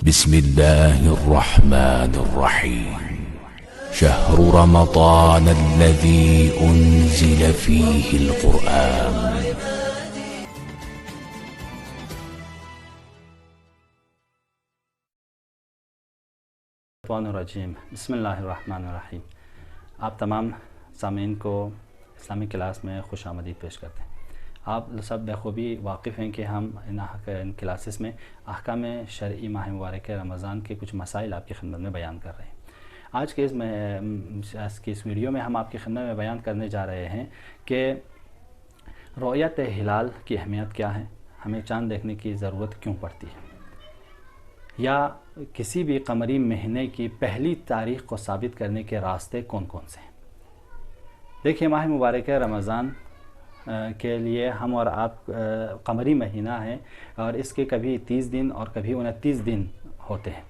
بسم الله الرحمن الرحيم شهر رمضان الذي أنزل فيه القرآن الرجیم بسم اللہ الرحمن الرحیم۔ آپ تمام سامعین کو اسلامی کلاس میں خوش آمدید پیش کرتے ہیں۔ آپ سب بخوبی واقف ہیں کہ ہم ان کلاسز میں احکام شرعی ماہ مبارک رمضان کے کچھ مسائل آپ کی خدمت میں بیان کر رہے ہیں۔ آج کے اس ویڈیو میں ہم آپ کی خدمت میں بیان کرنے جا رہے ہیں کہ رؤیت ہلال کی اہمیت کیا ہے، ہمیں چاند دیکھنے کی ضرورت کیوں پڑتی ہے، یا کسی بھی قمری مہینے کی پہلی تاریخ کو ثابت کرنے کے راستے کون کون سے ہیں۔ دیکھیے، ماہ مبارک رمضان کے لیے ہم اور آپ قمری مہینہ ہے اور اس کے کبھی 30 دن اور کبھی 29 دن ہوتے ہیں،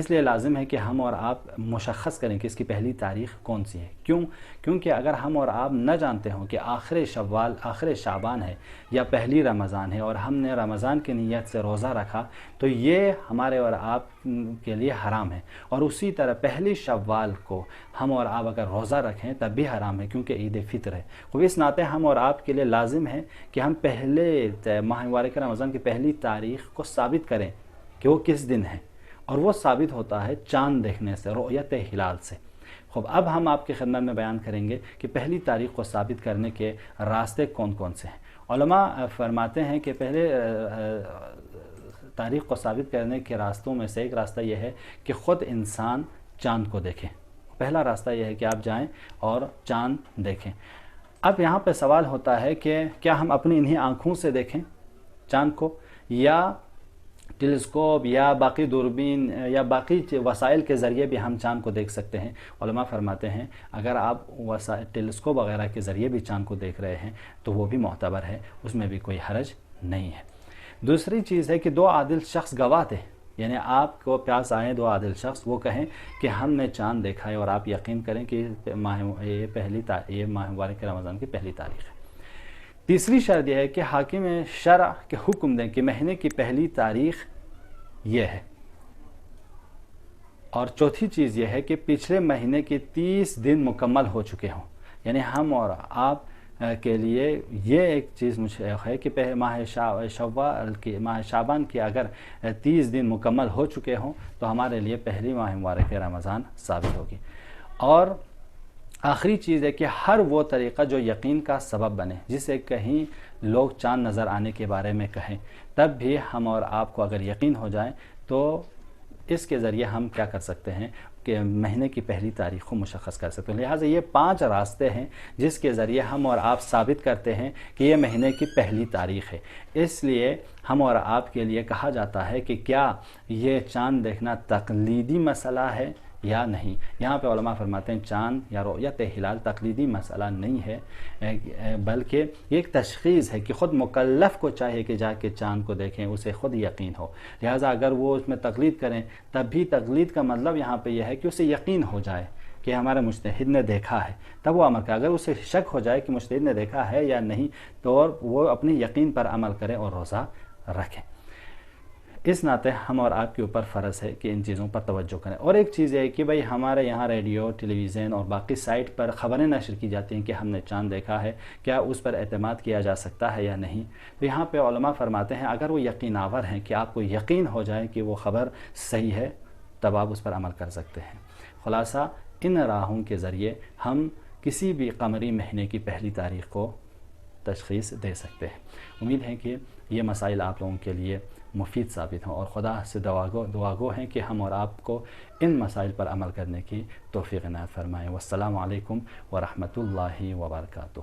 اس لیے لازم ہے کہ ہم اور آپ مشخص کریں کہ اس کی پہلی تاریخ کون سی ہے۔ کیونکہ اگر ہم اور آپ نہ جانتے ہوں کہ آخر شعبان ہے یا پہلی رمضان ہے اور ہم نے رمضان کی نیت سے روزہ رکھا تو یہ ہمارے اور آپ کے لیے حرام ہے، اور اسی طرح پہلی شوال کو ہم اور آپ اگر روزہ رکھیں تب بھی حرام ہے کیونکہ عید فطر ہے۔ خوب اس ناطے ہم اور آپ کے لیے لازم ہے کہ ہم پہلے ماہ مبارک رمضان کی پہلی تاریخ کو ثابت کریں کہ وہ کس دن ہے، اور وہ ثابت ہوتا ہے چاند دیکھنے سے، رؤیت ہلال سے۔ خوب اب ہم آپ کی خدمت میں بیان کریں گے کہ پہلی تاریخ کو ثابت کرنے کے راستے کون کون سے ہیں۔ علماء فرماتے ہیں کہ پہلے تاریخ کو ثابت کرنے کے راستوں میں سے ایک راستہ یہ ہے کہ خود انسان چاند کو دیکھیں۔ پہلا راستہ یہ ہے کہ آپ جائیں اور چاند دیکھیں۔ اب یہاں پہ سوال ہوتا ہے کہ کیا ہم اپنی انہی آنکھوں سے دیکھیں چاند کو، یا ٹیلیسکوپ یا باقی دوربین یا باقی وسائل کے ذریعے بھی ہم چاند کو دیکھ سکتے ہیں؟ علماء فرماتے ہیں اگر آپ ٹیلیسکوپ وغیرہ کے ذریعے بھی چاند کو دیکھ رہے ہیں تو وہ بھی معتبر ہے، اس میں بھی کوئی حرج نہیں ہے۔ دوسری چیز ہے کہ دو عادل شخص گواہ تھے، یعنی آپ کو پیاس آئے دو عادل شخص، وہ کہیں کہ ہم نے چاند دیکھا ہے، اور آپ یقین کریں کہ یہ ماہ مبارک رمضان کی پہلی تاریخ ہے۔ تیسری شرط یہ ہے کہ حاکم شرع کے حکم دیں کہ مہینے کی پہلی تاریخ یہ ہے، اور چوتھی چیز یہ ہے کہ پچھلے مہینے کے 30 دن مکمل ہو چکے ہوں۔ یعنی ہم اور آپ کے لیے یہ ایک چیز مجھے ہے کہ ماہ شعبان کی اگر 30 دن مکمل ہو چکے ہوں تو ہمارے لیے پہلی ماہ مبارک رمضان ثابت ہوگی۔ اور آخری چیز ہے کہ ہر وہ طریقہ جو یقین کا سبب بنے، جسے کہیں لوگ چاند نظر آنے کے بارے میں کہیں، تب بھی ہم اور آپ کو اگر یقین ہو جائے تو اس کے ذریعے ہم کیا کر سکتے ہیں کہ مہینے کی پہلی تاریخ کو مشخص کر سکتے ہیں۔ لہٰذا یہ 5 راستے ہیں جس کے ذریعے ہم اور آپ ثابت کرتے ہیں کہ یہ مہینے کی پہلی تاریخ ہے۔ اس لیے ہم اور آپ کے لیے کہا جاتا ہے کہ کیا یہ چاند دیکھنا تقلیدی مسئلہ ہے یا نہیں۔ یہاں پہ علماء فرماتے ہیں چاند یا رؤیت ہلال تقلیدی مسئلہ نہیں ہے، بلکہ یہ ایک تشخیص ہے کہ خود مکلف کو چاہیے کہ جا کے چاند کو دیکھیں، اسے خود یقین ہو۔ لہٰذا اگر وہ اس میں تقلید کریں تب بھی تقلید کا مطلب یہاں پہ یہ ہے کہ اسے یقین ہو جائے کہ ہمارے مجتہد نے دیکھا ہے، تب وہ عمل کرے۔ اگر اسے شک ہو جائے کہ مجتہد نے دیکھا ہے یا نہیں تو وہ اپنے یقین پر عمل کرے اور روزہ رکھیں۔ اس ناطے ہم اور آپ کے اوپر فرض ہے کہ ان چیزوں پر توجہ کریں۔ اور ایک چیز ہے کہ بھئی ہمارے یہاں ریڈیو، ٹیلی ویژن اور باقی سائٹ پر خبریں نشر کی جاتی ہیں کہ ہم نے چاند دیکھا ہے، کیا اس پر اعتماد کیا جا سکتا ہے یا نہیں؟ تو یہاں پہ علماء فرماتے ہیں اگر وہ یقین آور ہیں کہ آپ کو یقین ہو جائے کہ وہ خبر صحیح ہے تب آپ اس پر عمل کر سکتے ہیں۔ خلاصہ ان راہوں کے ذریعے ہم کسی بھی قمری مہینے کی پہلی تاریخ کو تشخیص دے سکتے ہیں۔ امید ہے کہ یہ مسائل آپ لوگوں کے لیے مفید ثابت ہوں، اور خدا سے دعاگو ہیں کہ ہم اور آپ کو ان مسائل پر عمل کرنے کی توفیق عنایت فرمائیں۔ والسلام علیکم ورحمۃ اللہ وبرکاتہ۔